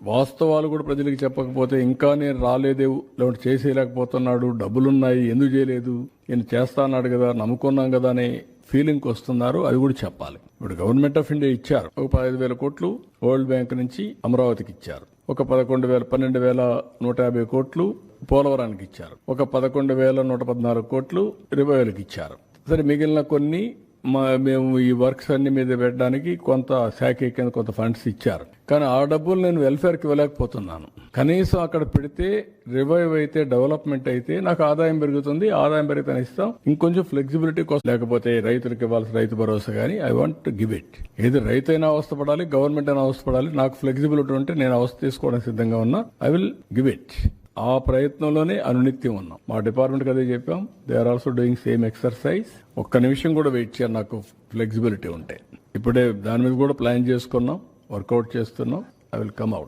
వాస్తవాలు కూడా ప్రజలకు చెప్పకపోతే ఇంకా నేను రాలేదే, లేదంటే చేసేయలేకపోతున్నాడు, డబ్బులున్నాయి ఎందుకు చేయలేదు, నేను చేస్తా అన్నాడు కదా, నమ్ముకున్నాం కదా అనే ఫీలింగ్ వస్తున్నారు. అది కూడా చెప్పాలి. ఇప్పుడు గవర్నమెంట్ ఆఫ్ ఇండియా ఇచ్చారు ఒక 15,000 కోట్లు వరల్డ్ బ్యాంక్ నుంచి అమరావతికి ఇచ్చారు. ఒక 12,150 కోట్లు పోలవరానికి ఇచ్చారు. ఒక 11,114 కోట్లు రివైవల్కి ఇచ్చారు. సరే, మిగిలిన కొన్ని మేము ఈ వర్క్స్ అన్ని మీద పెట్టడానికి కొంత శాఖ కింద కొంత ఫండ్స్ ఇచ్చారు. కానీ ఆ డబ్బులు నేను వెల్ఫేర్కి ఇవ్వలేకపోతున్నాను. కనీసం అక్కడ పెడితే రివైవ్ అయితే, డెవలప్మెంట్ అయితే నాకు ఆదాయం పెరుగుతుంది. ఆదాయం పెరిగితే ఇస్తాం. ఇంకొంచెం ఫ్లెక్సిబిలిటీ కోసం, లేకపోతే రైతులకు ఇవ్వాల్సిన రైతు భరోసా కానీ I want to give it. ఏది రైతు అయినా అవస్థపడాలి, గవర్నమెంట్ అయినా అవస్థపడాలి. నాకు ఫ్లెక్సిబిలిటీ ఉంటే నేను అవస్థ తీసుకోవడానికి సిద్ధంగా ఉన్నా. I will give it. ఆ ప్రయత్నంలోనే అనునిత్యం ఉన్నాం. మా డిపార్ట్మెంట్కి అదే చెప్పాం. They are also doing same exercise. ఒక్క నిమిషం కూడా వెయిట్ చేయాలి నాకు ఫ్లెక్సిబిలిటీ ఉంటే. ఇప్పుడే దాని మీద కూడా ప్లాన్ చేసుకున్నాం, వర్కౌట్ చేస్తున్నాం. I will come out.